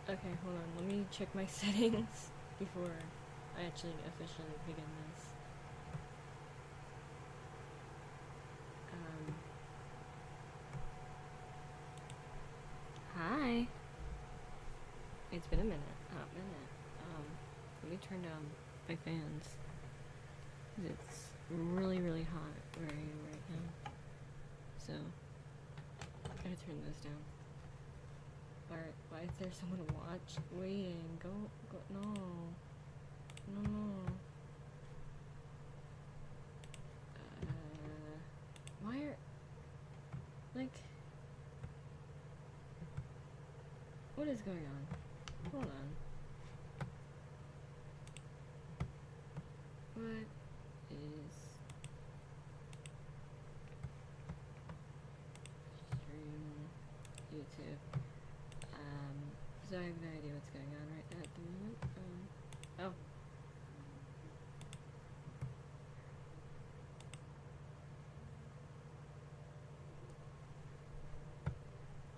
Okay, hold on. Let me check my settings before I actually officially begin this. Hi. It's been a minute. Hot minute. Let me turn down my fans. It's really, really hot where I am right now. So, I gotta turn this down. Alright, why is there someone waiting? Go, no. No. Why are, like, what is going on? Hold on. What is stream YouTube? So I have no idea what's going on right at the moment. Oh.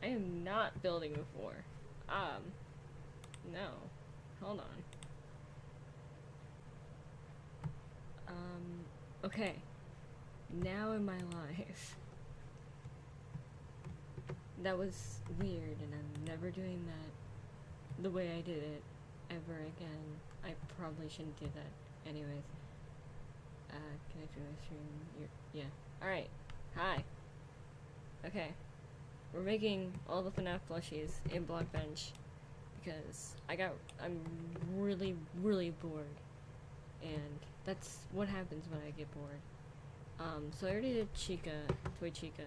I am not building before. No. Hold on. Okay. Now in my life. That was weird, and I'm never doing that the way I did it ever again. I probably shouldn't do that. Anyways. Can I do my stream? Yeah. Alright. Hi. Okay. We're making all the Fnaf Plushies in blockbench because I'm really, really bored. And that's what happens when I get bored. So I already did Toy Chica.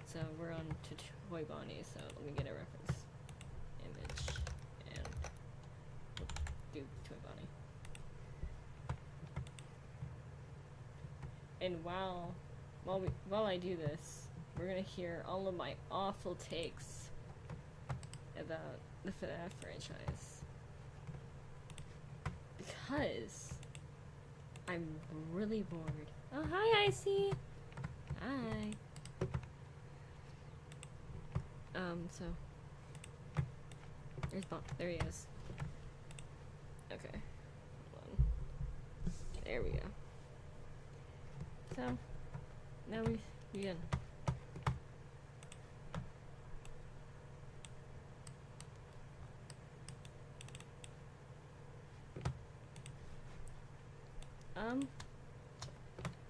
So we're on to Toy Bonnie, so let me get a reference image and we'll do Toy Bonnie. And while I do this, we're gonna hear all of my awful takes about the Fnaf franchise. Because I'm really bored. Oh, hi, Icy! Hi. So there he is. Okay. Hold on. There we go. So, now we begin.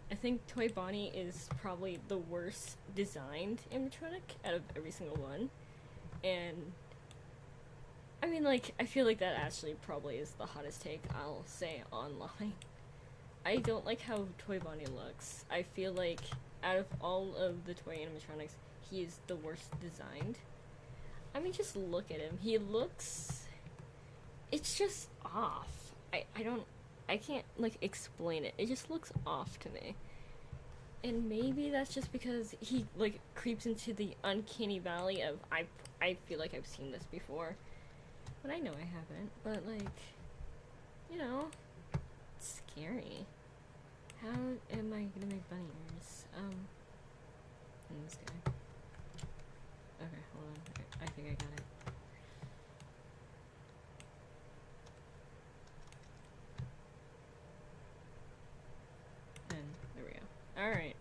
I think Toy Bonnie is probably the worst designed animatronic out of every single one. And I mean, like, I feel like that actually probably is the hottest take I'll say online. I don't like how Toy Bonnie looks. I feel like out of all of the toy animatronics, he is the worst designed. I mean, just look at him. He looks... It's just off. I can't, like, explain it. It just looks off to me. And maybe that's just because he, like, creeps into the uncanny valley of, I feel like I've seen this before. But I know I haven't. But, like, you know, it's scary. How am I gonna make bunny ears? This guy. Okay, hold on. I think I got it. And there we go. Alright.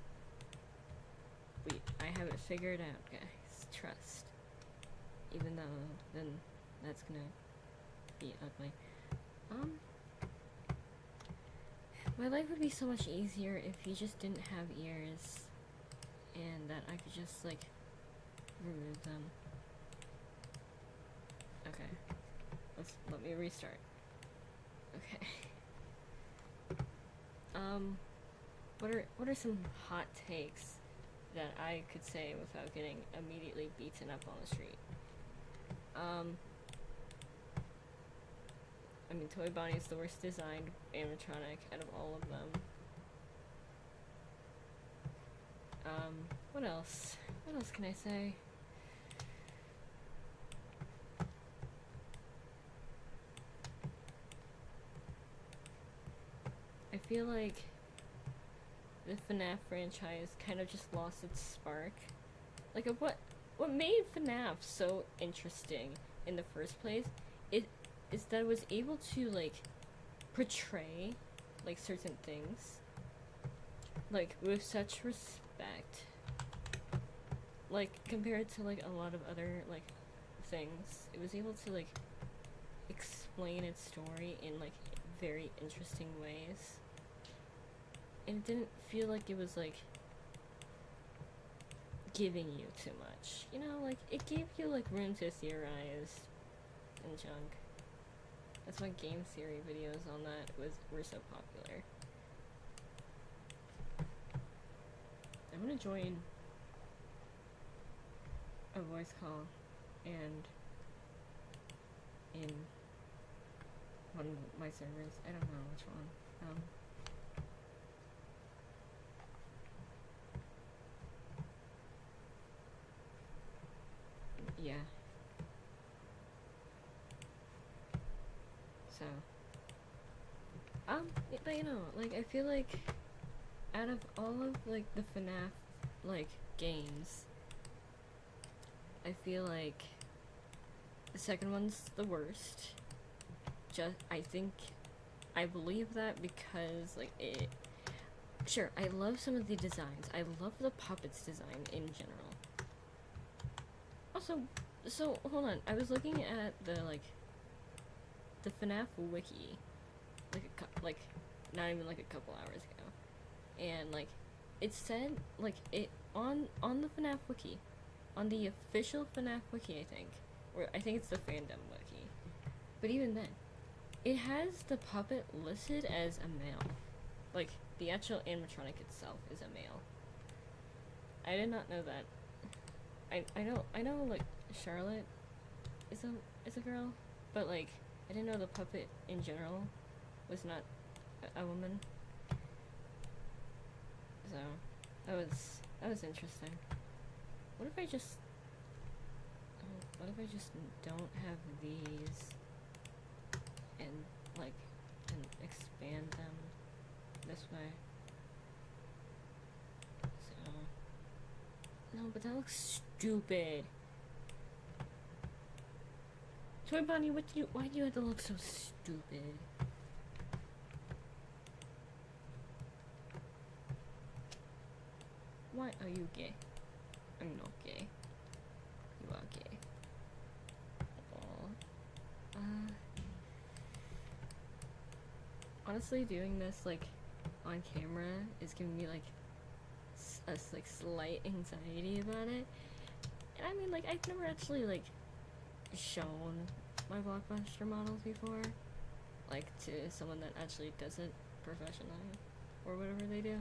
I have it figured out, guys. Trust. Even though, then that's gonna be ugly. My life would be so much easier if he just didn't have ears. And that I could just, like, remove them. Okay. Let me restart. Okay. What are some hot takes that I could say without getting immediately beaten up on the street? I mean, Toy Bonnie is the worst designed animatronic out of all of them. What else? What else can I say? I feel like the FNAF franchise kind of just lost its spark. Like, what made FNAF so interesting in the first place is that it was able to like portray like certain things like with such respect, like compared to like a lot of other like things. It was able to like explain its story in like very interesting ways, and it didn't feel like it was like giving you too much, you know, like it gave you like room to theorize and junk. That's why game theory videos on that were so popular. I'm gonna join a voice call and in one of my servers. I don't know which one. Yeah. So, but you know, like I feel like out of all of like the FNAF like games, I feel like the second one's the worst. I believe that because like sure, I love some of the designs. I love the puppets design in general. Also, so hold on, I was looking at the FNAF wiki, like not even like a couple hours ago, and like it said like it on the FNAF wiki, on the official FNAF wiki, I think, or I think it's the fandom wiki, but even then, it has the puppet listed as a male, like the actual animatronic itself is a male. I did not know that. I know like Charlotte is a girl, but like I didn't know the puppet in general was not a woman. So that was interesting. What if I just don't have these and like and expand them this way? So no, but that looks stupid. Toy Bonnie, why do you have to look so stupid? Why are you gay? I'm not gay. You are gay. Aww. Honestly, doing this like on camera is giving me like a like slight anxiety about it. And I mean, like, I've never actually like shown my blockbench models before, like to someone that actually does it professionally or whatever they do.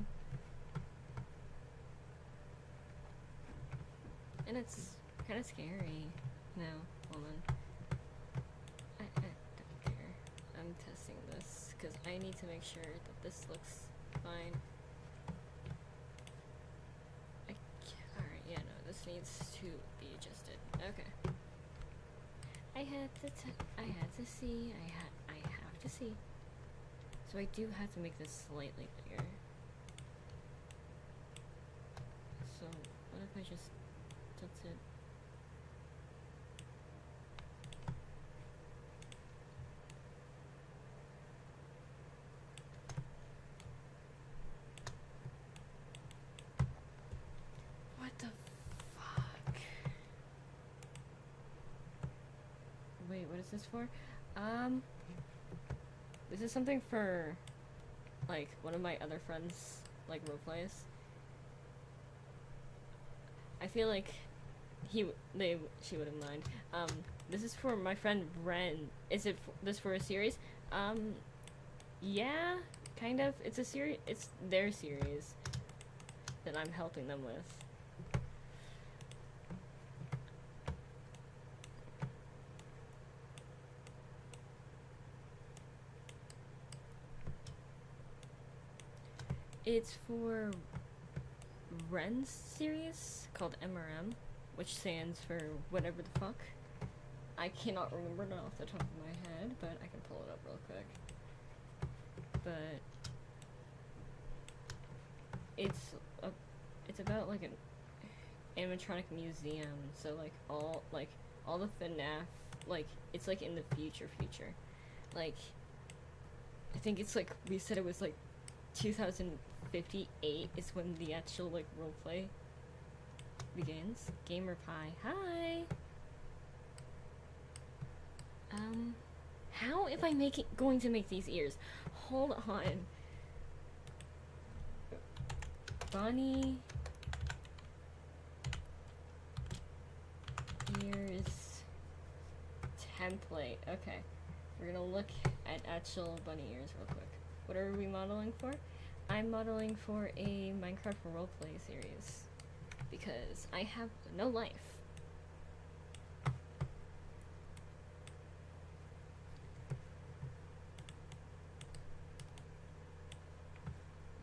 And it's kind of scary. No, hold on. I don't care. I'm testing this because I need to make sure that this looks fine. Alright, yeah, no, this needs to be adjusted. Okay. I have to see. So I do have to make this slightly bigger. So what if I just tilt it? What the fuck? Wait, what is this for? This is something for, like, one of my other friends, like, roleplays. I feel like she wouldn't mind. This is for my friend Ren. Is it this for a series? Yeah, kind of. It's a series. It's their series that I'm helping them with. It's for Ren's series called MRM, which stands for whatever the fuck. I cannot remember it off the top of my head, but I can pull it up real quick. But it's about like an animatronic museum. So like all the FNAF, like it's like in the future. Like, I think it's like, we said it was like 2058 is when the actual like roleplay begins. Gamer Pie, hi! How am I going to make these ears? Hold on. Bunny ears template. Okay, we're gonna look at actual bunny ears real quick. What are we modeling for? I'm modeling for a Minecraft roleplay series because I have no life.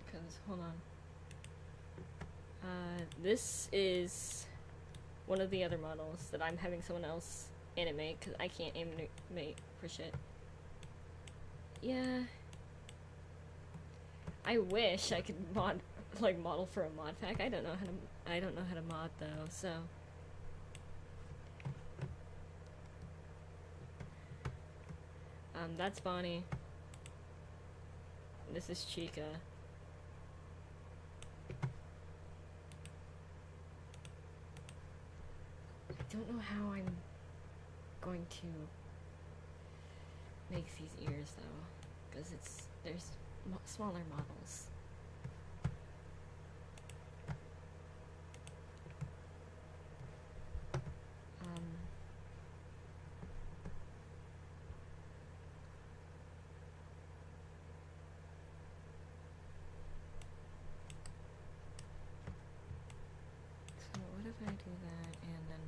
Because, hold on. This is one of the other models that I'm having someone else animate because I can't animate for shit. Yeah. I wish I could model for a mod pack. I don't know how to mod though, so. That's Bonnie. This is Chica. I don't know how I'm going to make these ears though, because there's smaller models. So what if I do that and then,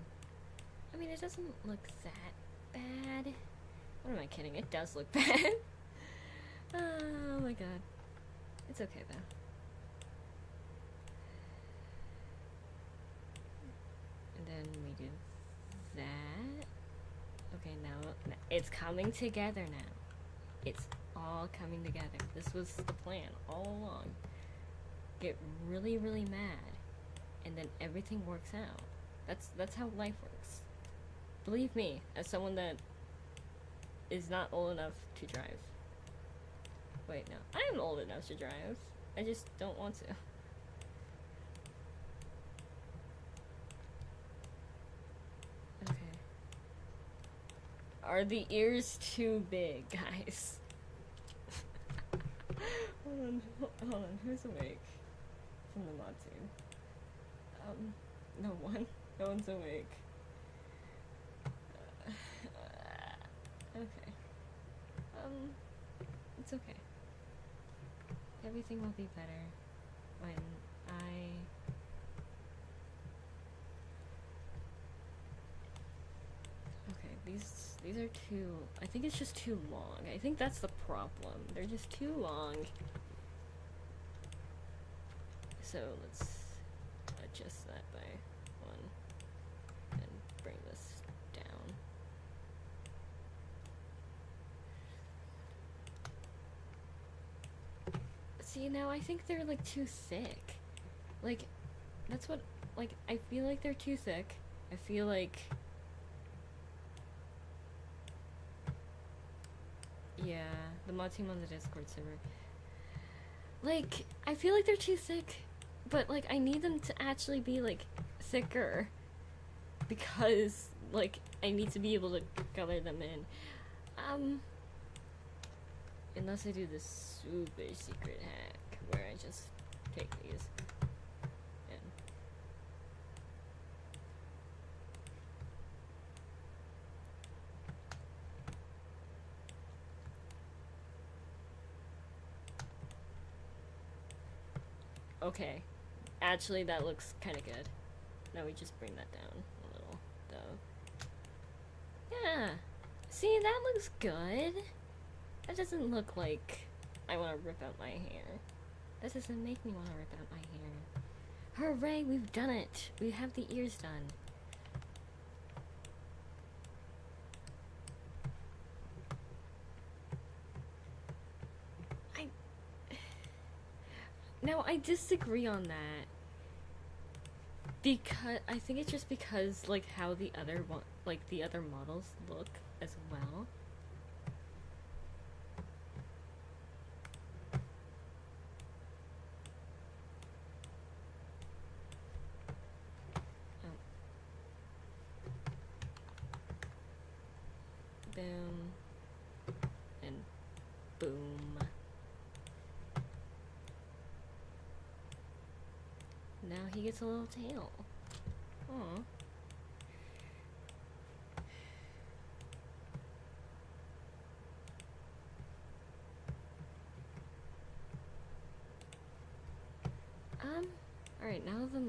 I mean, it doesn't look that bad. What am I kidding? It does look bad. Oh my god. It's okay though. And then we do that. Okay, now it's coming together now. It's all coming together. This was the plan all along. Get really, really mad, and then everything works out. That's how life works. Believe me, as someone that is not old enough to drive. Wait, no. I am old enough to drive. I just don't want to. Okay. Are the ears too big, guys? Hold on. Who's awake? From the mod team. No one's awake. Okay. It's okay. Everything will be better when Okay, these are too, I think it's just too long. I think that's the problem. They're just too long. So let's adjust that by 1 and bring this down. See, now I think they're like too thick. Like, that's what, like, I feel like they're too thick. I feel like, yeah, the mod team on the Discord server. Like, I feel like they're too thick, but like I need them to actually be like thicker because like I need to be able to color them in. Unless I do this super secret hack where I just take these and okay. Actually, that looks kind of good. Now we just bring that down a little, though. Yeah. See, that looks good. That doesn't look like I want to rip out my hair. That doesn't make me want to rip out my hair. Hooray, we've done it. We have the ears done. Now, I disagree on that. Because, I think it's just because, like, how the other models look as well. boom, and boom. Now he gets a little tail. Aww. Alright, now the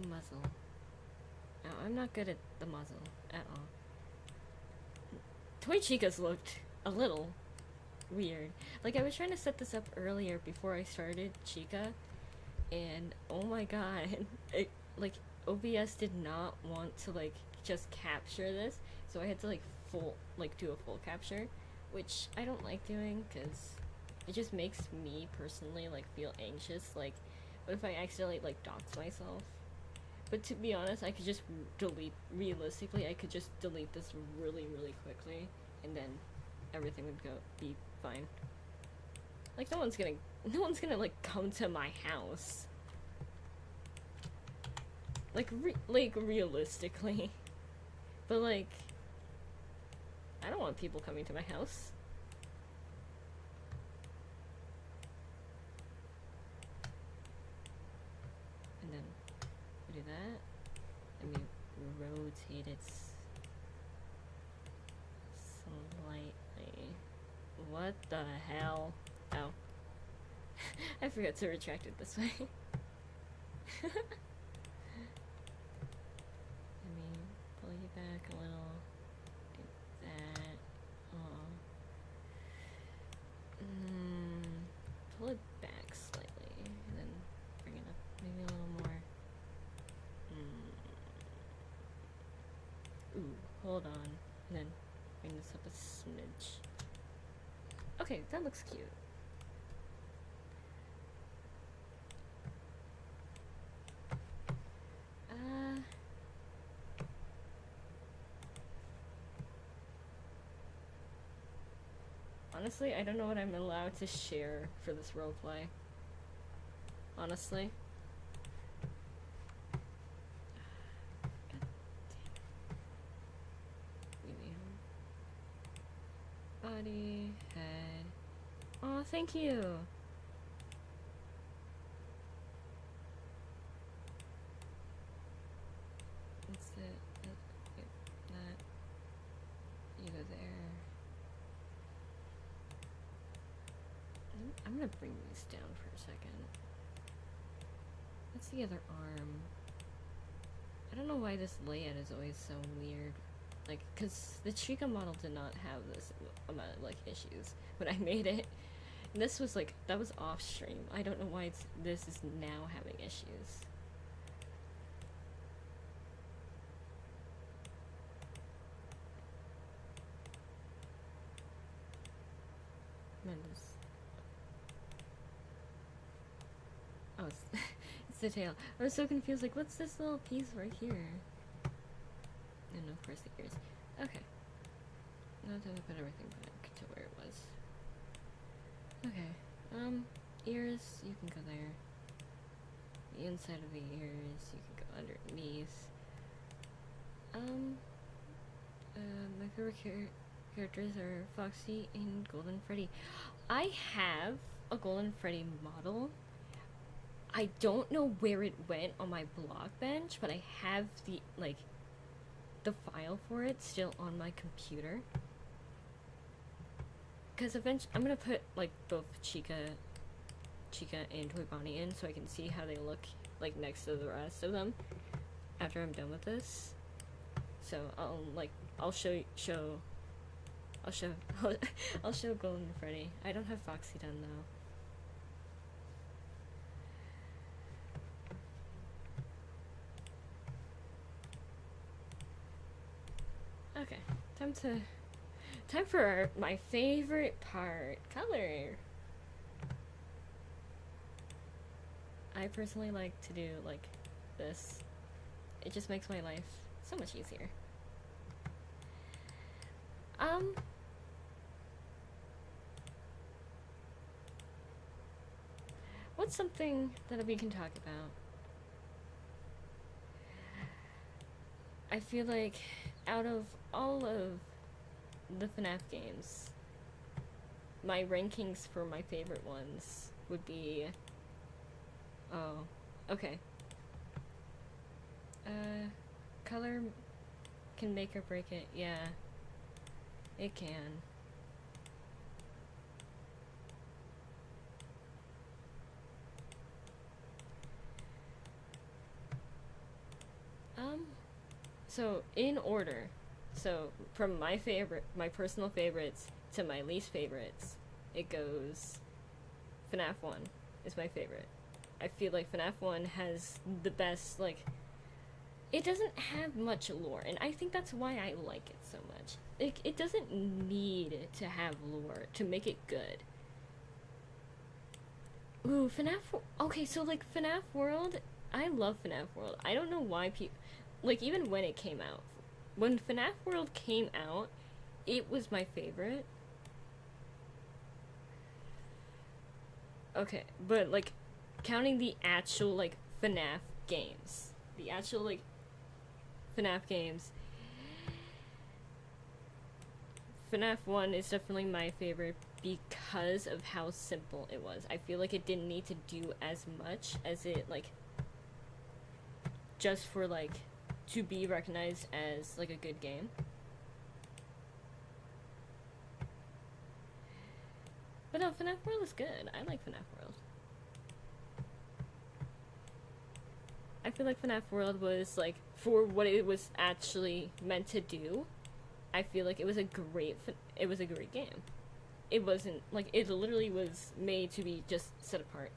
muzzle. Now, I'm not good at the muzzle at all. Toy Chica's looked a little weird. Like, I was trying to set this up earlier before I started Chica, and oh my god, like, OBS did not want to, like, just capture this, so I had to, like, do a full capture, which I don't like doing, because it just makes me, personally, like, feel anxious, like, what if I accidentally, like, dox myself? But to be honest, I could just realistically, I could just delete this really, really quickly, and then everything would be fine. Like, no one's gonna, like, come to my house. Like, realistically. But, like, I don't want people coming to my house. And then we do that, and we rotate it slightly. What the hell? Oh. I forgot to retract it this way. Let me pull you back a little. Do that. Pull it back slightly, and then bring it up maybe a little more. Ooh, hold on. And then bring this up a smidge. Okay, that looks cute. Honestly, I don't know what I'm allowed to share for this roleplay. Honestly. Body, head. Oh, thank you. That's it. That. You go there. I'm gonna bring these down for a second. That's the other arm. I don't know why this layout is always so weird. Like, cause the Chica model did not have this amount of, like, issues when I made it. And this was, like, that was off stream. I don't know why this is now having issues. Oh, it's the tail. I was so confused, like, what's this little piece right here? And of course the ears. Okay. Now that we put everything back to where it was. Okay. Ears, you can go there. The inside of the ears, you can go underneath. My favorite characters are Foxy and Golden Freddy. I have a Golden Freddy model. I don't know where it went on my blockbench, but I have the file for it still on my computer. Because eventually, I'm gonna put, like, both Chica and Toy Bonnie in so I can see how they look, like, next to the rest of them after I'm done with this. So, I'll show Golden Freddy. I don't have Foxy done, though. Okay, time for my favorite part, color. I personally like to do, like, this. It just makes my life so much easier. What's something that we can talk about? I feel like out of all of the FNAF games, my rankings for my favorite ones would be... Oh, okay. Color can make or break it. Yeah, it can. So in order, so from my personal favorites to my least favorites, it goes FNAF 1 is my favorite. I feel like FNAF 1 has the best, like, it doesn't have much lore, and I think that's why I like it so much. It doesn't need to have lore to make it good. Ooh, okay, so, like, FNAF World, I love FNAF World. I don't know why people, like, even when it came out, when FNAF World came out, it was my favorite. Okay, but, like, counting the actual, like, FNAF games, the actual, like, FNAF games, FNAF 1 is definitely my favorite because of how simple it was. I feel like it didn't need to do as much as it, like, just for, like, to be recognized as, like, a good game. But no, FNAF World is good. I like FNAF World. I feel like FNAF World was, like, for what it was actually meant to do, I feel like it was a great game. It wasn't, like, it literally was made to be just set apart.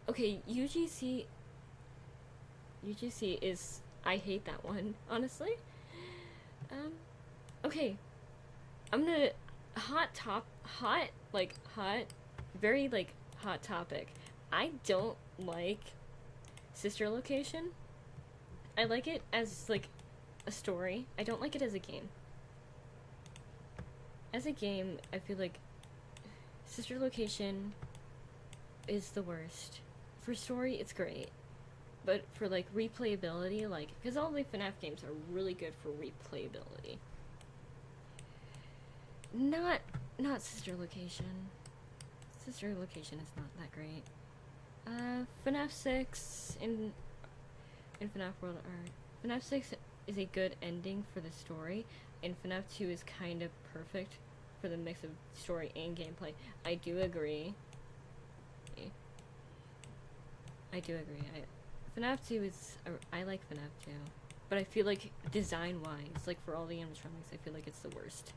Okay, UGC is, I hate that one, honestly. Okay, I'm gonna, very, like, hot topic. I don't like Sister Location. I like it as, like, a story. I don't like it as a game. As a game, I feel like Sister Location is the worst. For story, it's great. But for, like, replayability, like, because all the FNAF games are really good for replayability. Not Sister Location. Sister Location is not that great. FNAF 6 and FNAF World are... FNAF 6 is a good ending for the story, and FNAF 2 is kind of perfect for the mix of story and gameplay. I do agree. FNAF 2 is... I like FNAF 2. But I feel like, design-wise, like, for all the animatronics, I feel like it's the worst.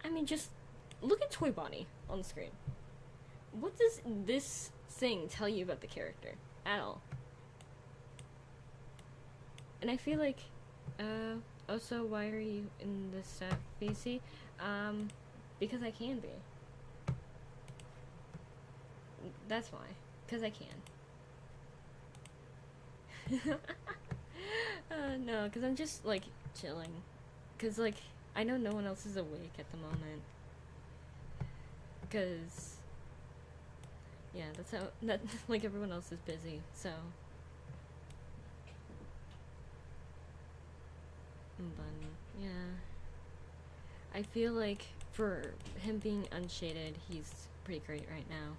I mean, just look at Toy Bonnie on the screen. What does this thing tell you about the character? At all. And I feel like, also, why are you in the stat VC? Because I can be. That's why. Because I can. No, because I'm just, like, chilling. Because, like, I know no one else is awake at the moment. Because, yeah, that's how, like, everyone else is busy, so. But, yeah. I feel like, for him being unshaded, he's pretty great right now.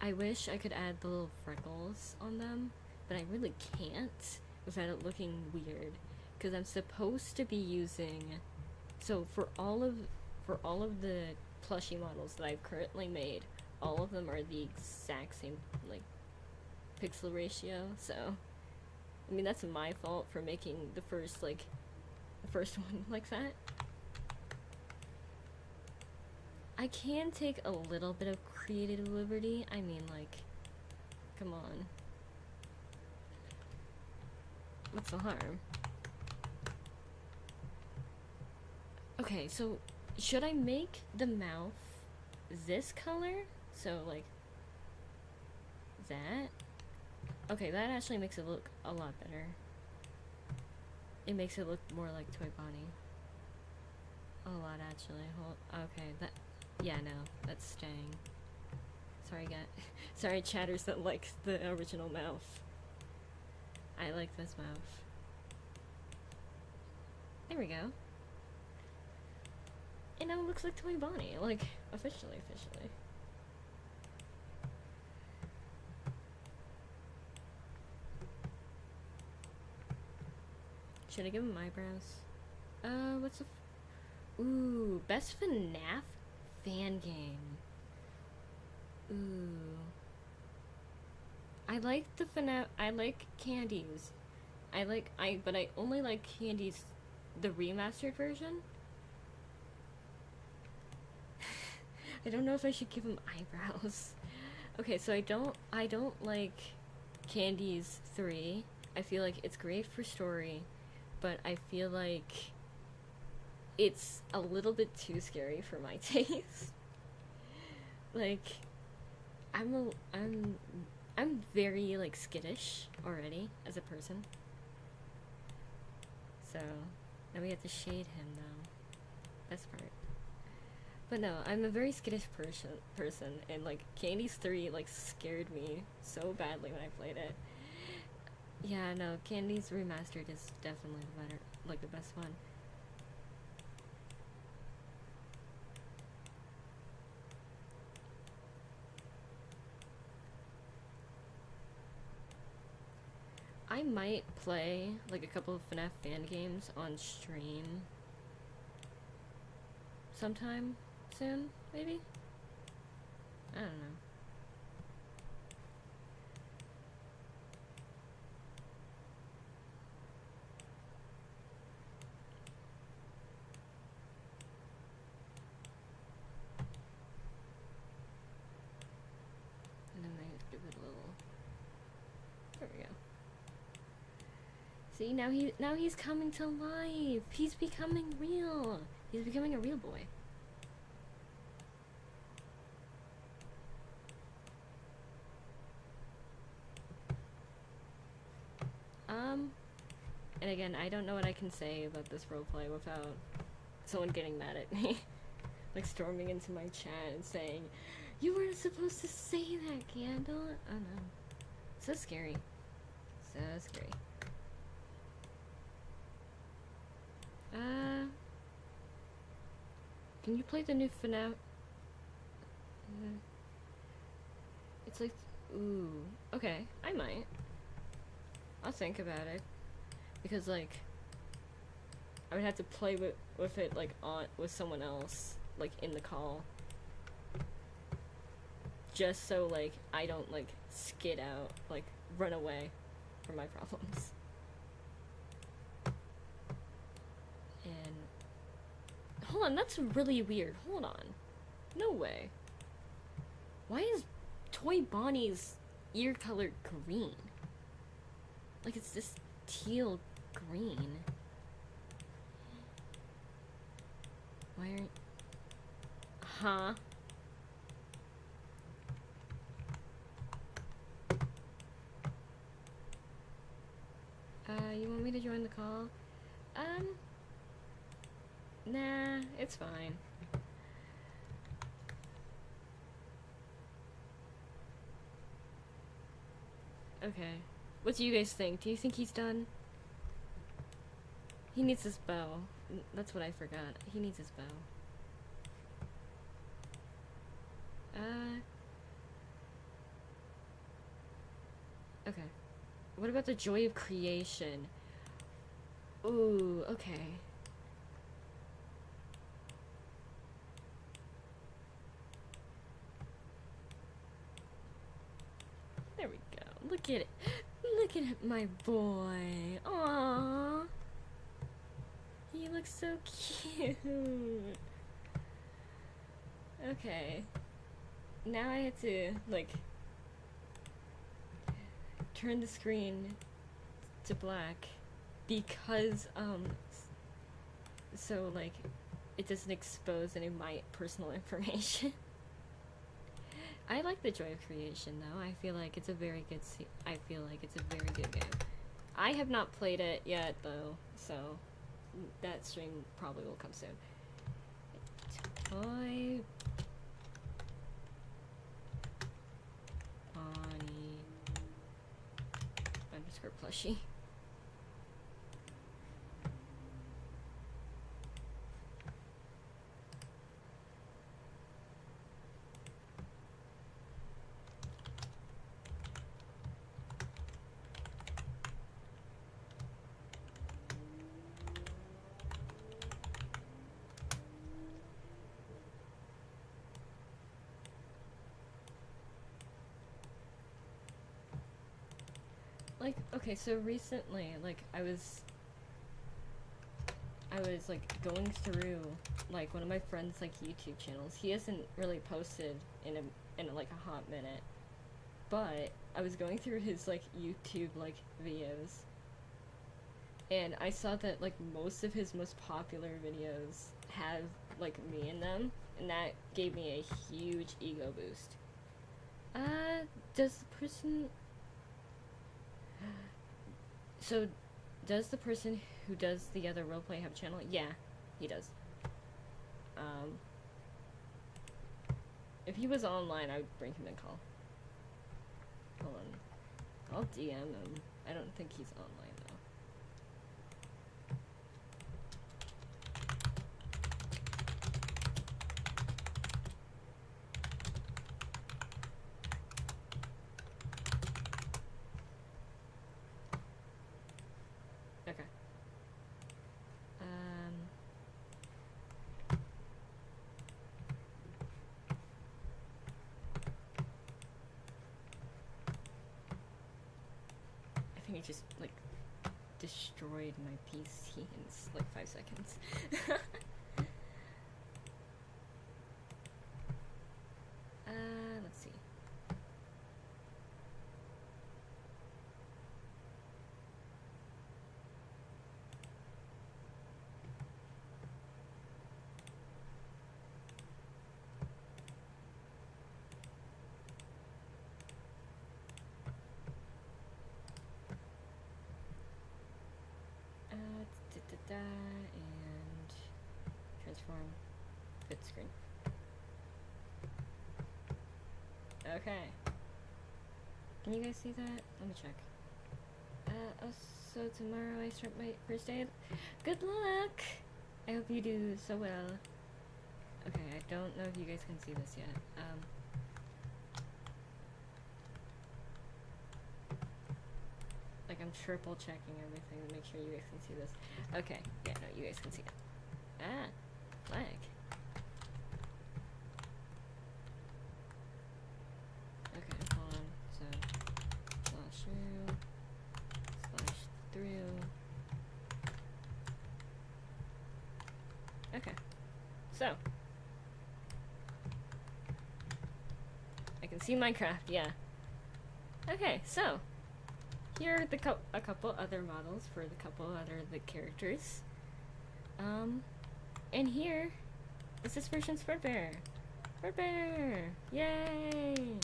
I wish I could add the little freckles on them, but I really can't without it looking weird. Because I'm supposed to be using... So, for all of the plushie models that I've currently made, all of them are the exact same, like, pixel ratio, so... I mean, that's my fault for making the first one like that. I can take a little bit of creative liberty. I mean, like, come on. What's the harm? Okay, so should I make the mouth this color? So, like, that? Okay, that actually makes it look a lot better. It makes it look more like Toy Bonnie. A lot, actually. Okay, that... Yeah, no, that's staying. Sorry, sorry, chatters that likes the original mouth. I like this mouth. There we go. And now it looks like Toy Bonnie, like, officially. Should I give him eyebrows? What's the... Ooh, best FNAF fan game. Ooh. I like the FNAF... I like Candy's. But I only like Candy's... the remastered version. I don't know if I should give him eyebrows. Okay, so I don't like Candy's 3. I feel like it's great for story, but I feel like it's a little bit too scary for my taste. Like, I'm very, like, skittish already as a person. So, now we have to shade him, though. Best part. But no, I'm a very skittish person, and, like, Candy's 3, like, scared me so badly when I played it. Yeah, no, Candy's Remastered is definitely the better, like, the best one. I might play, like, a couple of FNAF fan games on stream sometime soon, maybe? I don't know. And then I give it a little... There we go. See, now he's coming to life. He's becoming real. He's becoming a real boy. And again, I don't know what I can say about this roleplay without someone getting mad at me. Like storming into my chat and saying, "You weren't supposed to say that, Candle." Oh no. So scary. So scary. Can you play the new FNAF? It's like, ooh, okay, I might. I'll think about it. Because, like, I would have to play with it, like, with someone else, like, in the call. Just so, like, I don't, like, skid out, like, run away from my problems. And... Hold on, that's really weird. Hold on. No way. Why is Toy Bonnie's ear color green? Like, it's this teal green. Why aren't... Huh? You want me to join the call? Nah, it's fine. Okay. What do you guys think? Do you think he's done? He needs his bow. That's what I forgot. He needs his bow. Okay. What about the joy of creation? Ooh, okay. There we go. Look at it. Look at my boy. Aww. He looks so cute. Okay. Now I have to, like, turn the screen to black because, so, like, it doesn't expose any of my personal information. I like the joy of creation, though. I feel like it's a very good game. I have not played it yet, though, so that stream probably will come soon. Toy Bonnie _plushie. like, okay, so recently, like, I was like going through like one of my friends' like YouTube channels. He hasn't really posted in like a hot minute, but I was going through his like YouTube like videos, and I saw that like most of his most popular videos have like me in them, and that gave me a huge ego boost. Does the person so does the person who does the other roleplay have a channel? Yeah, he does. If he was online, I would bring him in call. Hold on. I'll DM him. I don't think he's online though. Okay. I think he just like destroyed my PC in like 5 seconds. Let's see. And transform fit screen. Okay. Can you guys see that? Let me check. Oh, so tomorrow I start my first day. Good luck! I hope you do so well. Okay, I don't know if you guys can see this yet. Like I'm triple checking everything to make sure you guys can see this. Okay, yeah, no, you guys can see it. Ah, flag. Okay, hold on. So, /through. Okay, so I can see Minecraft, yeah. Okay, so here are a couple other models for the couple other the characters. And here is this version's Fredbear. Fredbear! Yay!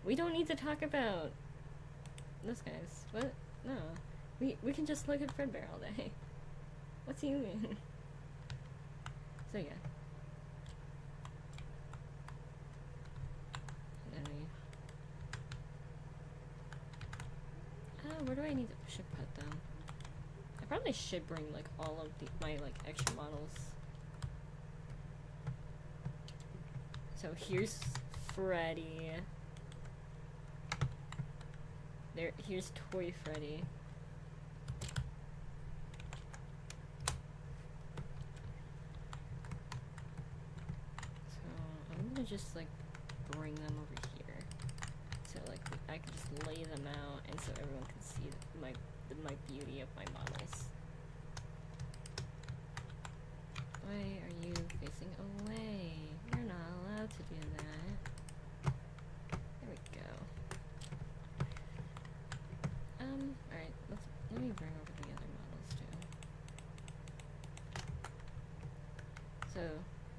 We don't need to talk about those guys. What? No. We can just look at Fredbear all day. What's he mean? So yeah. Where do I need to should put them? I probably should bring like all of my like extra models. So here's Freddy. Here's Toy Freddy. So I'm gonna just like bring them over here. So like I can just lay them out, and so everyone can see my beauty of my models. Why are you facing away? You're not allowed to do that. There we go. Alright, let me bring over the other models too. So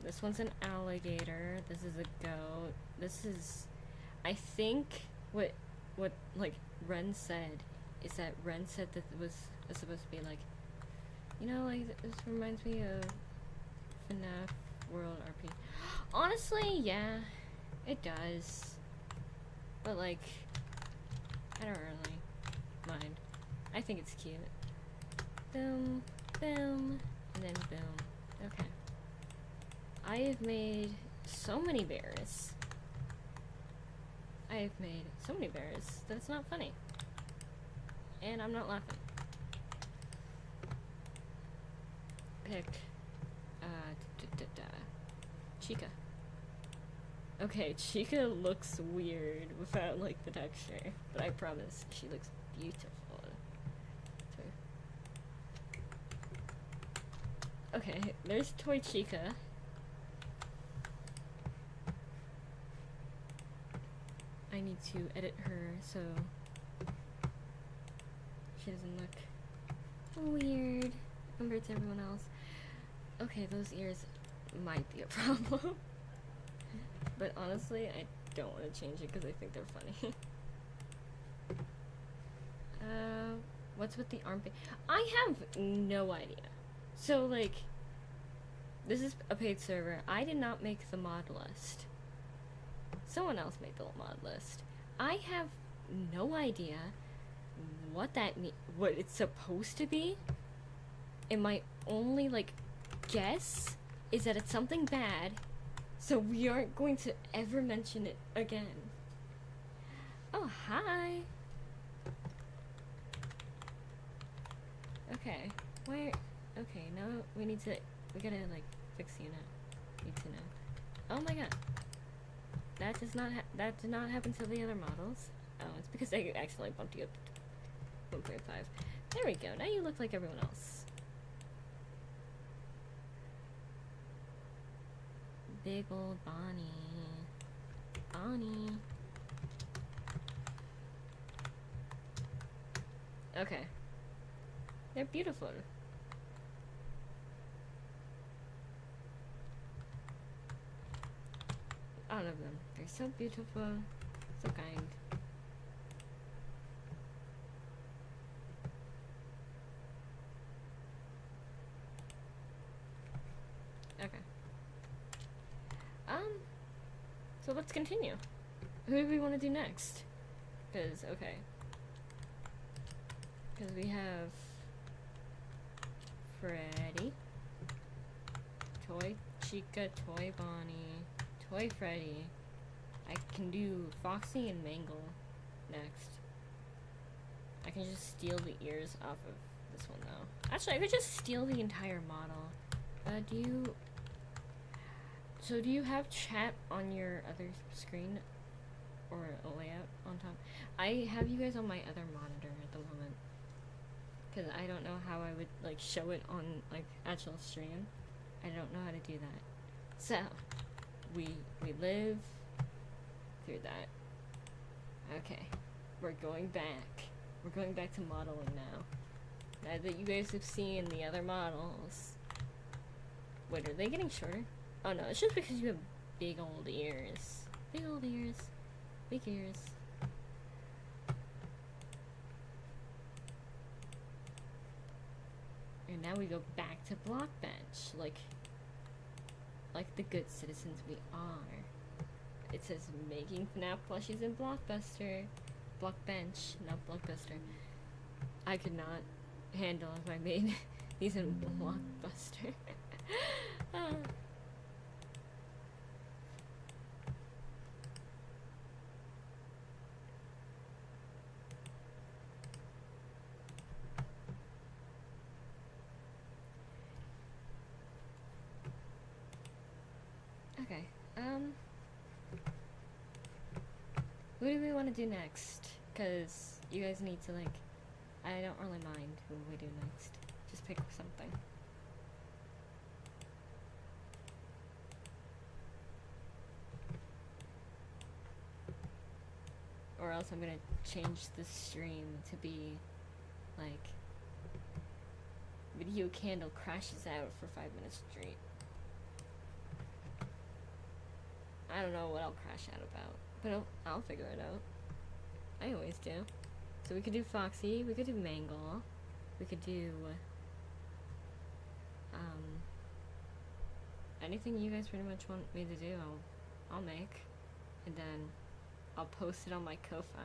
this one's an alligator. This is a goat. This is, I think what like Ren said is that Ren said that it was supposed to be like, you know, like this reminds me of Fnaf World RP. Honestly, yeah, it does. But like, I don't really mind. I think it's cute. Boom, boom, and then boom. Okay. I have made so many bears. I have made so many bears that it's not funny. And I'm not laughing. Pick Chica. Okay, Chica looks weird without, like, the texture. But I promise, she looks beautiful. Okay, there's Toy Chica. I need to edit her so she doesn't look weird compared to everyone else. Okay, those ears might be a problem. But honestly, I don't want to change it because I think they're funny. What's with the armpit? I have no idea. So, like, this is a paid server. I did not make the mod list. Someone else made the mod list. I have no idea what that what it's supposed to be. And my only, like, guess is that it's something bad, so we aren't going to ever mention it again. Oh, hi. Okay, where? Okay, now we gotta, like, fix you now. Need to know. Oh my god. That did not happen to the other models. Oh, it's because I accidentally bumped you up to 1.5. There we go, now you look like everyone else. Big old Bonnie. Bonnie. Okay. They're beautiful. All of them. They're so beautiful. So kind. Okay. So let's continue. Who do we want to do next? Because, okay. Because we have Freddy, Toy Chica, Toy Bonnie, Toy Freddy. I can do Foxy and Mangle next. I can just steal the ears off of this one though. Actually, I could just steal the entire model. Do you have chat on your other screen? Or a layout on top? I have you guys on my other monitor at the moment. Because I don't know how I would, like, show it on, like, actual stream. I don't know how to do that. So, we live through that. Okay. We're going back. We're going back to modeling now. Now that you guys have seen the other models. Wait, are they getting shorter? Oh no, it's just because you have big old ears. Big old ears. Big ears. And now we go back to blockbench, like the good citizens we are. It says making Fnaf plushies in Blockbuster. Blockbench, not Blockbuster. I could not handle if I made these in Blockbuster. Okay, what do we want to do next? Because you guys need to, like, I don't really mind who we do next. Just pick something. Or else I'm gonna change the stream to be, like, video candle crashes out for 5 minutes straight. I don't know what I'll crash out about, but I'll figure it out. I always do. So we could do Foxy, we could do Mangle, we could do, anything you guys pretty much want me to do, I'll make, and then I'll post it on my Ko-Fi.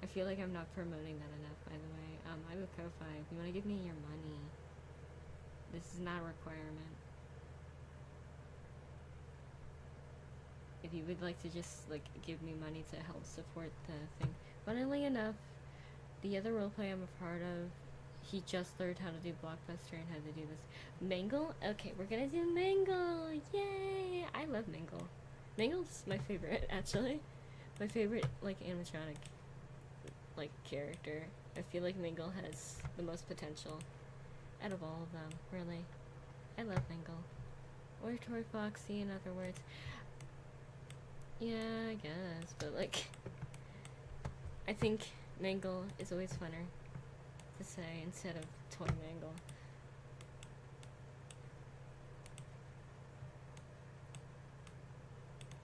I feel like I'm not promoting that enough, by the way. I have a Ko-Fi. If you want to give me your money, this is not a requirement. If you would like to just, like, give me money to help support the thing. Funnily enough, the other roleplay I'm a part of he just learned how to do Blockbuster and how to do this. Mangle? Okay, we're gonna do Mangle! Yay! I love Mangle. Mangle's my favorite, actually. My favorite, like, animatronic, like, character. I feel like Mangle has the most potential out of all of them, really. I love Mangle. Or Toy Foxy, in other words. Yeah, I guess, but, like, I think Mangle is always funner to say instead of Toy Mangle.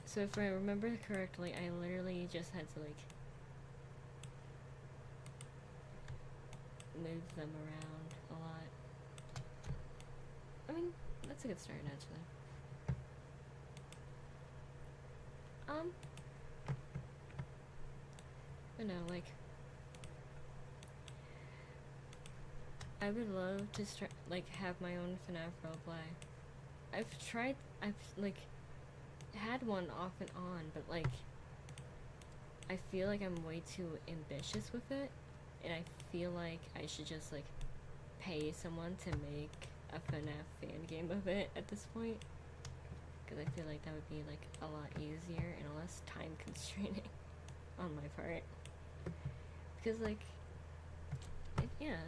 So if I remember correctly, I literally just had to, like, move them around a lot. I mean, that's a good start, actually. But no, like, I would love to start, like, have my own FNAF roleplay. I've, like, had one off and on, but, like, I feel like I'm way too ambitious with it, and I feel like I should just, like, pay someone to make a FNAF fan game of it at this point. Because I feel like that would be, like, a lot easier and less time constraining on my part. Because, like, yeah,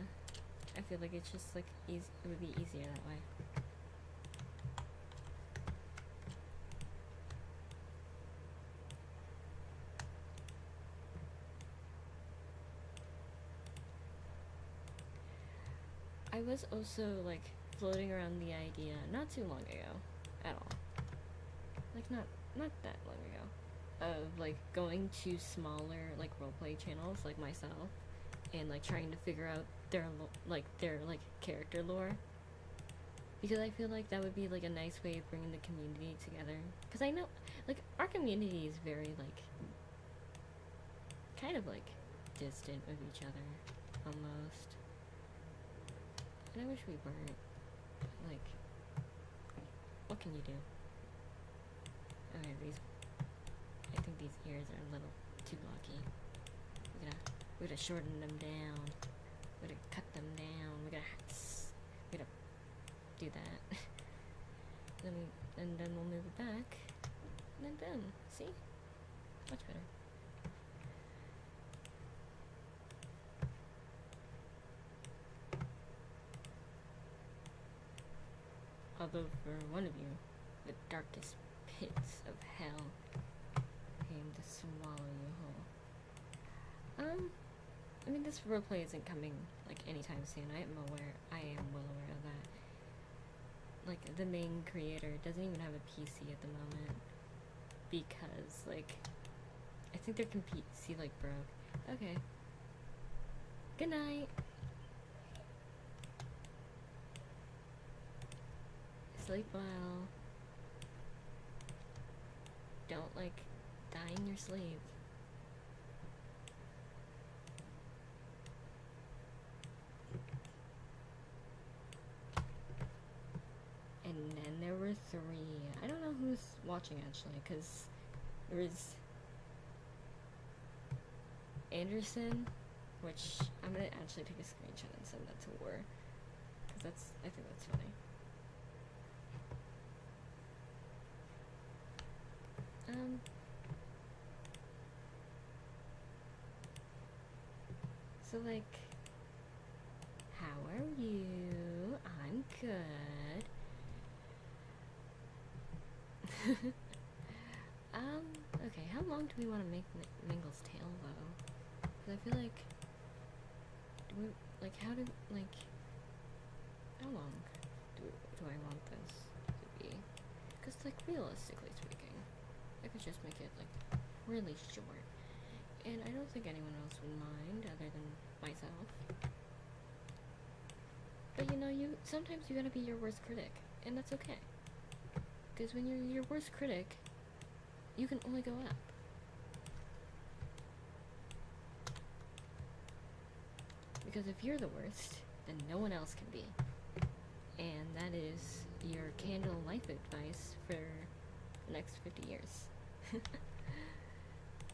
I feel like it's just, like, it would be easier that way. I was also, like, floating around the idea not too long ago at all. Like, not that long ago. Of, like, going to smaller, like, roleplay channels like myself and, like, trying to figure out their character lore. Because I feel like that would be, like, a nice way of bringing the community together. Because I know, like, our community is very, like, kind of, like, distant with each other, almost. And I wish we weren't. Like, what can you do? Okay, I think these ears are a little too blocky. We gotta shorten them down. We gotta cut them down. We gotta do that. And then we'll move it back. And then boom. See? Much better. Although for one of you, the darkest pits of hell came to swallow you whole. I mean, this roleplay isn't coming, like, anytime soon. I am well aware of that. Like, the main creator doesn't even have a PC at the moment. Because, like, I think their PC, like, broke. Okay. Good night. Sleep well. Don't, like, die in your sleep. And then there were 3. I don't know who's watching, actually, because there was Anderson, which I'm gonna actually take a screenshot and send that to War, because I think that's funny. So, like, how are you? I'm good. Okay, how long do we want to make Mingle's tail, though? Because I feel like, how long do I want this to be? Because, like, realistically speaking, I could just make it, like, really short. And I don't think anyone else would mind, other than myself. But, you know, sometimes you gotta be your worst critic, and that's okay. Because when you're your worst critic, you can only go up. Because if you're the worst, then no one else can be. And that is your candle life advice for the next 50 years.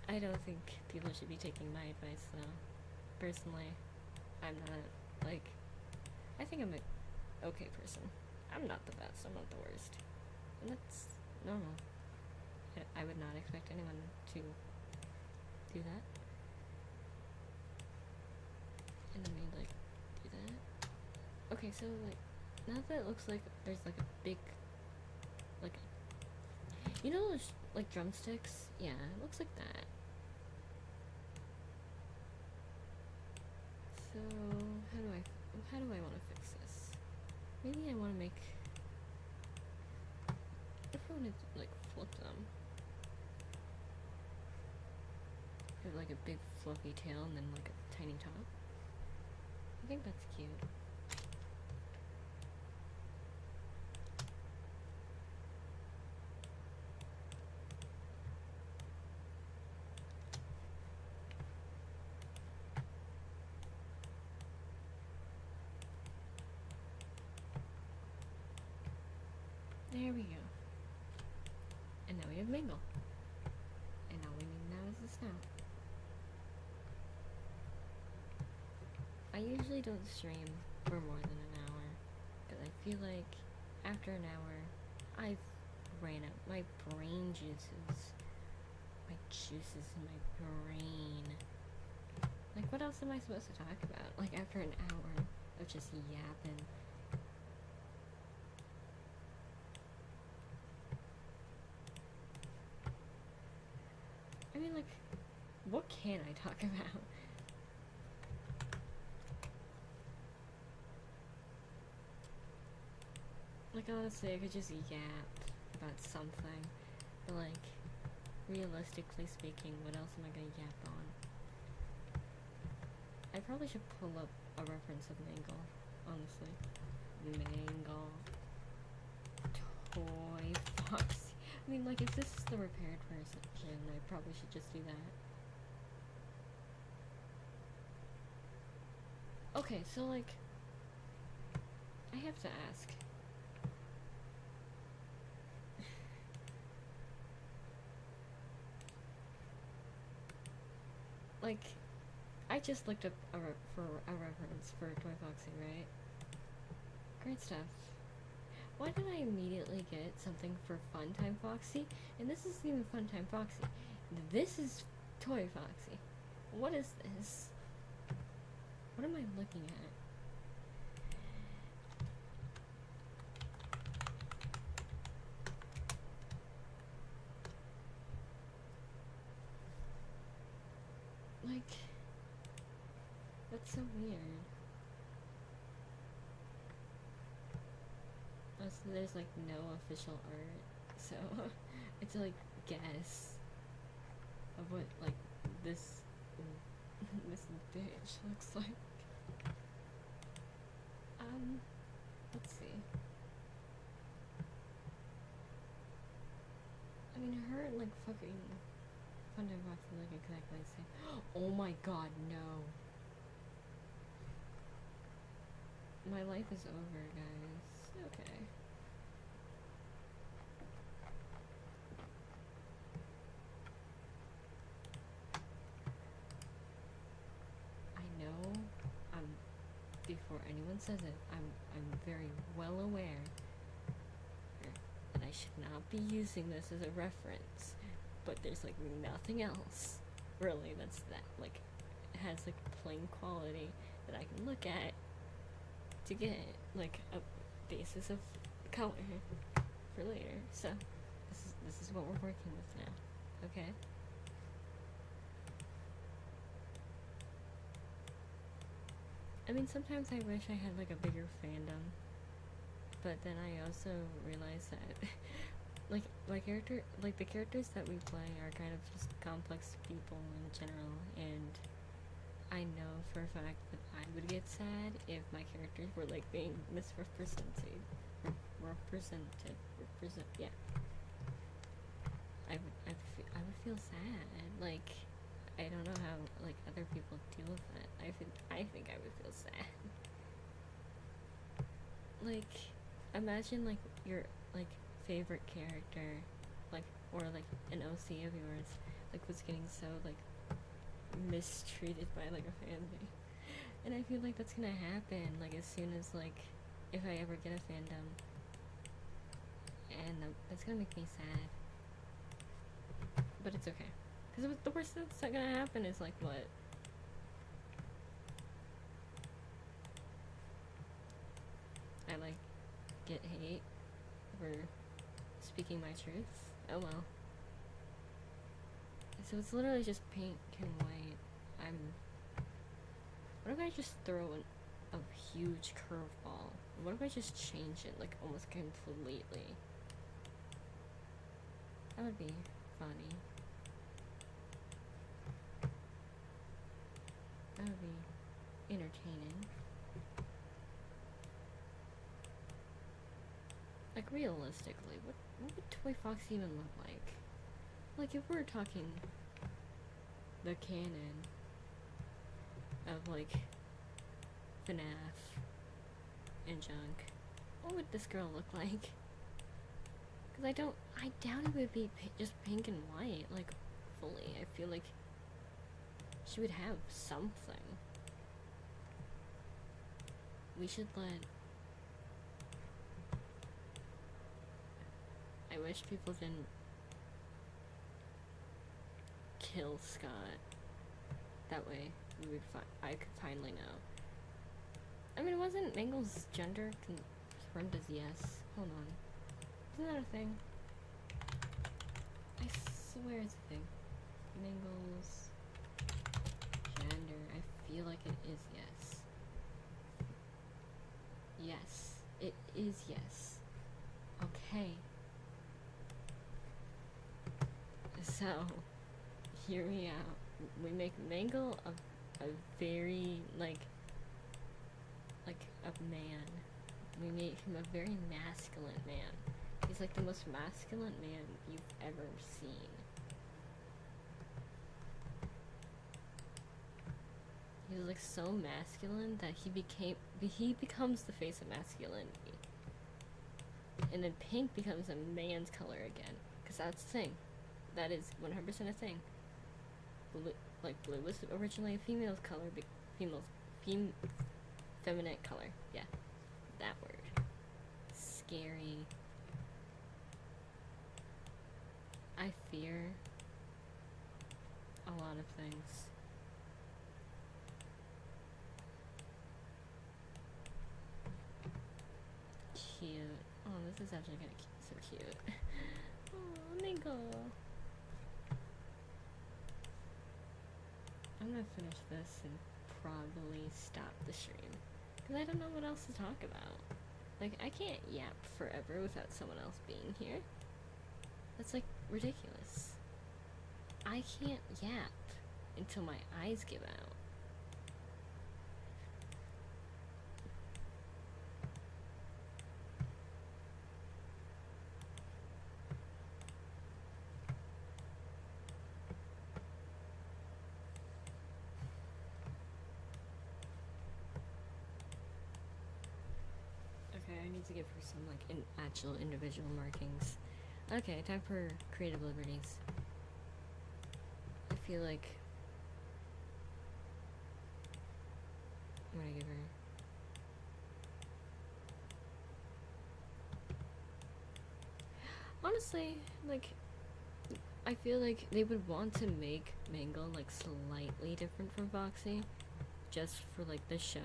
I don't think people should be taking my advice, though. Personally, I'm not, like, I think I'm a okay person. I'm not the best, I'm not the worst. And that's normal. I would not expect anyone to do that. And then we like do that. Okay, so like now that it looks like there's like a big, like, you know those like drumsticks? Yeah, it looks like that. So how do I want to fix this? Maybe I want to make. If I want to like flip them, have like a big fluffy tail and then like a tiny top. I think that's cute. There we go. And now we have Mangle. And all we need now is the snow. I usually don't stream for more than an hour, because I feel like after an hour, I've ran out. My brain juices. My juices in my brain. Like, what else am I supposed to talk about? Like, after an hour of just yapping. I mean, like, what can I talk about? Like, honestly, I could just yap about something. But, like, realistically speaking, what else am I gonna yap on? I probably should pull up a reference of Mangle, honestly. Mangle. Toy Foxy. I mean, like, if this is the repaired version, I probably should just do that. Okay, so, like, I have to ask. Like, I just looked up for a reference for Toy Foxy, right? Great stuff. Why did I immediately get something for Funtime Foxy? And this isn't even Funtime Foxy. This is Toy Foxy. What is this? What am I looking at? Like, that's so weird. Oh, so there's like no official art, so it's like guess of what like this this bitch looks like. Let's see. I mean, her like fucking Funtime Foxy look exactly the same. Oh my god, no. My life is over, guys. Okay. I know, before anyone says it, I'm very well aware that I should not be using this as a reference, but there's like nothing else really that's that like has like plain quality that I can look at to get like a basis of color for later. So this is what we're working with now. Okay? I mean, sometimes I wish I had like a bigger fandom, but then I also realize that like the characters that we play are kind of just complex people in general, and I know for a fact that I would get sad if my characters were like being misrepresented. Yeah. I would feel sad. Like, I don't know how like other people deal with it. I think I would feel sad. Like, imagine like your like favorite character, like, or like an OC of yours, like was getting so like mistreated by like a family. And I feel like that's gonna happen, like, as soon as, like, if I ever get a fandom. And that's gonna make me sad. But it's okay. Because the worst that's gonna happen is, like, what? I, like, get hate for speaking my truth? Oh well. So it's literally just pink and white. What if I just throw a huge curveball? What if I just change it, like, almost completely? That would be funny. That would be entertaining. Like, realistically, what would Toy Fox even look like? Like, if we're talking the canon of, like, Fnaf and junk, what would this girl look like? Because I doubt it would be just pink and white, like, fully. I feel like she would have something. We should let... I wish people didn't kill Scott. That way, I could finally know. I mean, wasn't Mangle's gender confirmed as yes? Hold on. Isn't that a thing? I swear it's a thing. Mangle's gender. I feel like it is yes. Yes. It is yes. Okay. So, hear me out. We make Mangle a very, like a man. We make him a very masculine man. He's like the most masculine man you've ever seen. He's like so masculine that he becomes the face of masculinity. And then pink becomes a man's color again. Because that's the thing. That is 100% a thing. Blue was originally a female's color, feminine color. Yeah, that word. Scary. I fear a lot of things. Cute. Oh, this is actually kind of so cute. Oh, Mingle. I'm gonna finish this and probably stop the stream. Because I don't know what else to talk about. Like, I can't yap forever without someone else being here. That's, like, ridiculous. I can't yap until my eyes give out. I need to give her some, like, actual individual markings. Okay, time for creative liberties. I feel like I'm gonna give her... Honestly, like, I feel like they would want to make Mangle, like, slightly different from Foxy, just for, like, the show.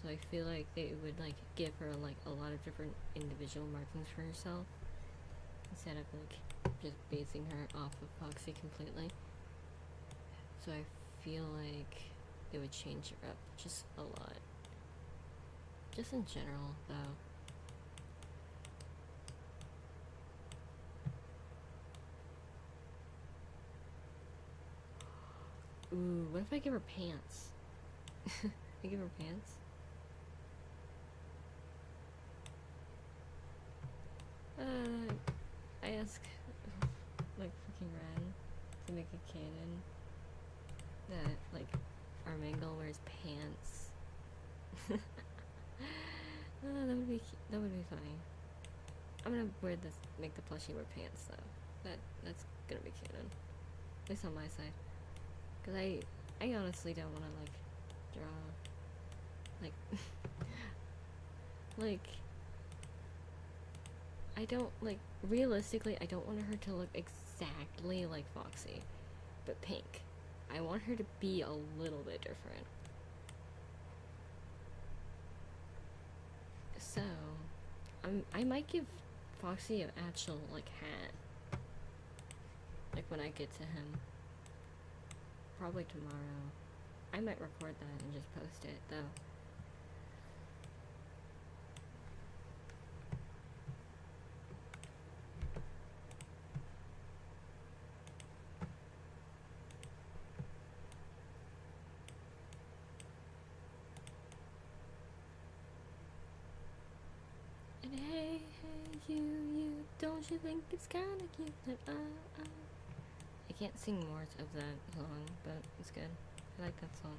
So I feel like they would, like, give her, like, a lot of different individual markings for herself, instead of, like, just basing her off of Foxy completely. So I feel like they would change her up just a lot. Just in general, though. Ooh, what if I give her pants? I give her pants? I ask, like, freaking Ren to make a canon that, like, our Mangle wears pants. That would be funny. I'm gonna make the plushie wear pants, though. That's gonna be canon. At least on my side. Because I honestly don't want to, like, draw Like, like, I don't, like, realistically, I don't want her to look exactly like Foxy, but pink. I want her to be a little bit different. So, I might give Foxy an actual, like, hat. Like, when I get to him. Probably tomorrow. I might record that and just post it, though. And hey, you, don't you think it's kinda cute that I can't sing more of that song, but it's good. I like that song.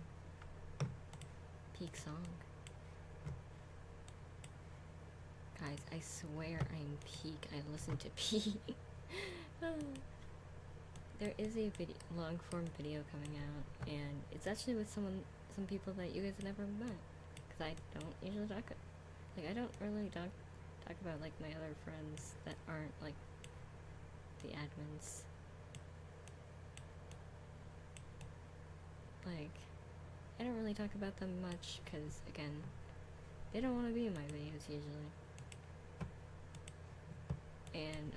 Peak song. Guys, I swear I'm peak. I listen to peak. There is a long form video coming out, and it's actually with some people that you guys have never met. Cause I don't usually I don't really talk about like my other friends that aren't like the admins. Like, I don't really talk about them much because again, they don't want to be in my videos usually. And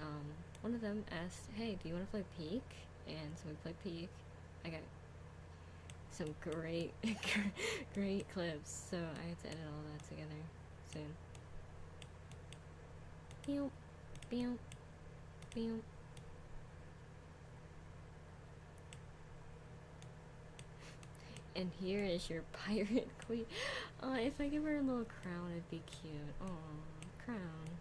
one of them asked, "Hey, do you want to play Peak?" And so we played Peak. I got some great great clips, so I have to edit all that together soon. Beow, beow, beow. And here is your pirate queen. Oh, if I give her a little crown, it'd be cute. Oh, crown.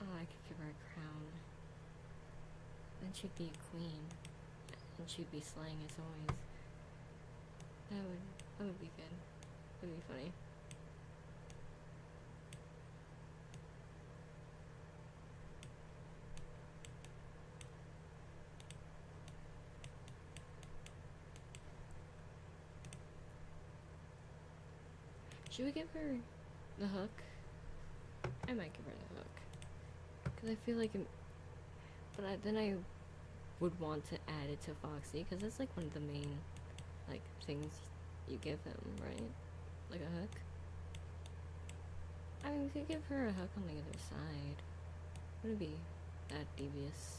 Oh, I could give her a crown. Then she'd be a queen. And she'd be slaying as always. That would be good. That'd be funny. Should we give her the hook? I might give her the hook. Because I feel like then I would want to add it to Foxy, because that's like one of the main like things you give him, right? Like a hook. I mean, we could give her a hook on the other side. Wouldn't be that devious.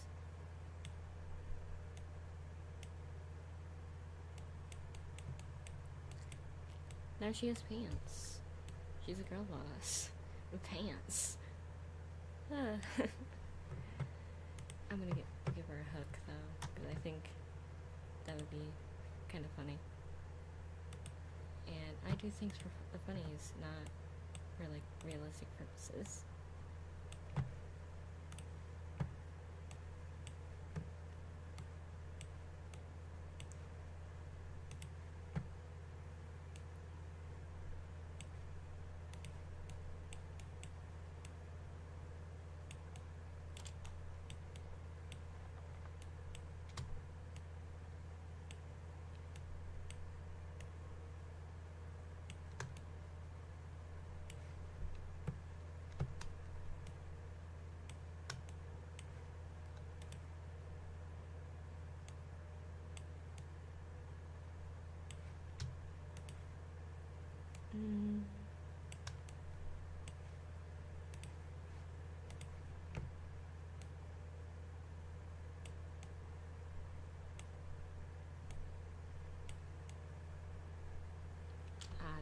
Now she has pants. She's a girl boss with pants. I'm gonna give her a hook though, because I think that would be kind of funny. And I do things for the funnies, not for like realistic purposes.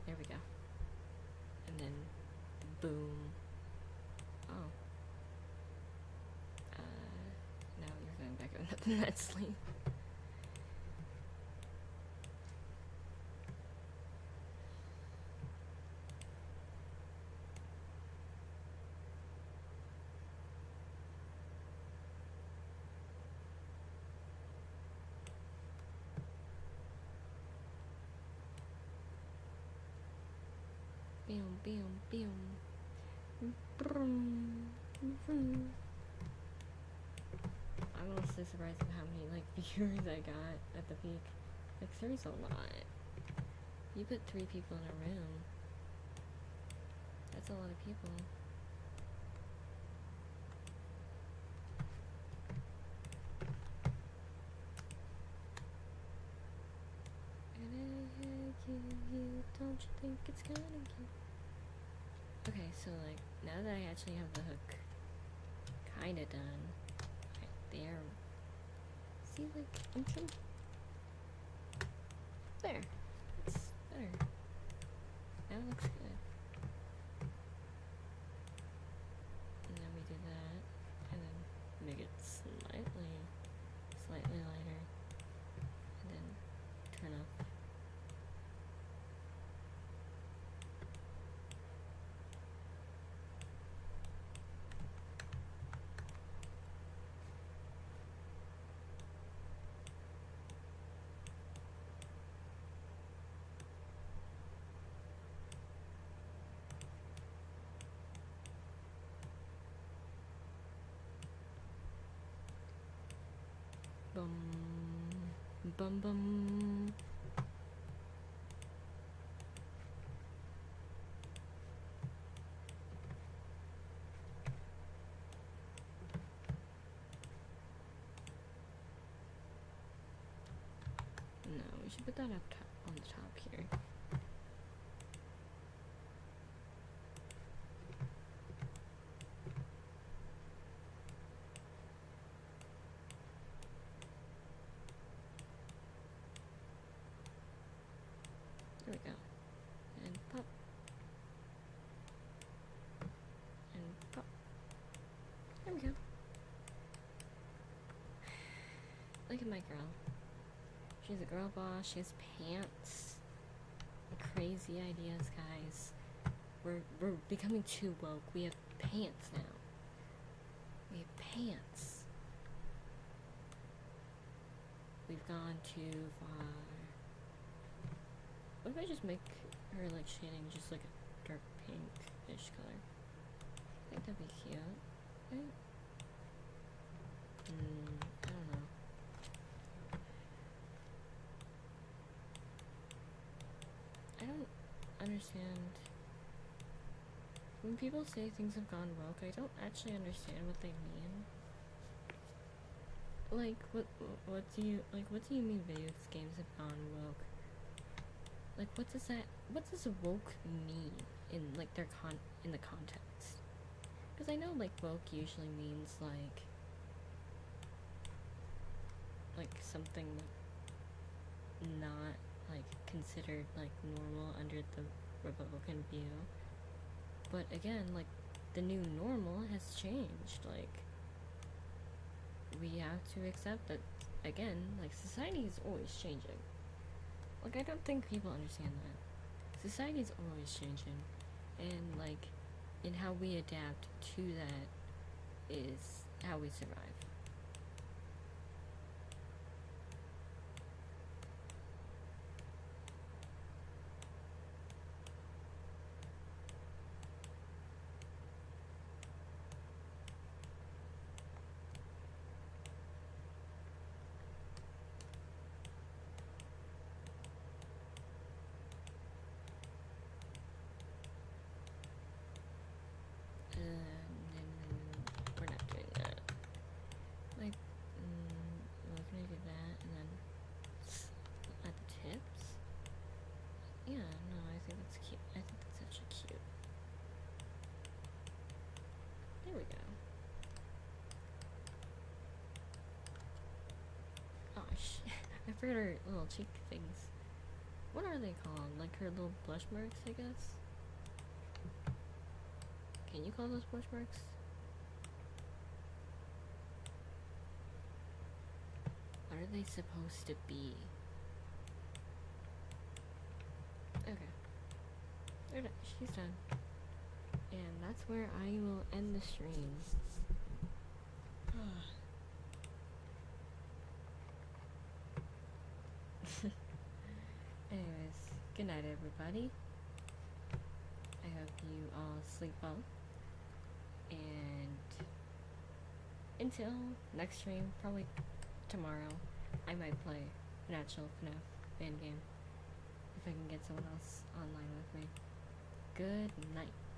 There we go. And then, boom. Oh. Now you're going back on that sleeve. Boom, boom, boom. I'm honestly surprised at how many like viewers I got at the peak. Like there's a lot. You put 3 people in a room. That's a lot of people. Don't you think it's kinda cute? Okay, so like now that I actually have the hook kinda done, right there. See, like I'm trying. There, it's better. Now it looks good. And then we do that, and then make it slightly lighter, and then turn up. Bum, bum, bum. No, we should put that up top on the top here. There we go. And pop. And pop. There we go. Look at my girl. She's a girl boss. She has pants. Crazy ideas, guys. We're becoming too woke. We have pants now. We have pants. We've gone too far. What if I just make her like shading just like a dark pink-ish color? I think that'd be cute, right? I don't know. I don't understand. When people say things have gone woke, I don't actually understand what they mean. Like, what do you mean video games have gone woke? Like, what does woke mean in like in the context? Because I know like woke usually means like something not like considered like normal under the Republican view. But again, like the new normal has changed. Like we have to accept that again, like society is always changing. Like I don't think people understand that. Society is always changing, and like in how we adapt to that is how we survive. We're not doing that. Like, we're gonna do that, and then at the tips. Yeah, no, I think that's cute. I think that's actually cute. There we go. Oh shit! I forgot her little cheek things. What are they called? Like her little blush marks, I guess. Can you call those blush marks? What are they supposed to be? Okay. They're done. She's done. And that's where I will end the stream. Anyways, good night everybody. I hope you all sleep well. And until next stream, probably tomorrow, I might play an actual Fnaf fan game if I can get someone else online with me. Good night.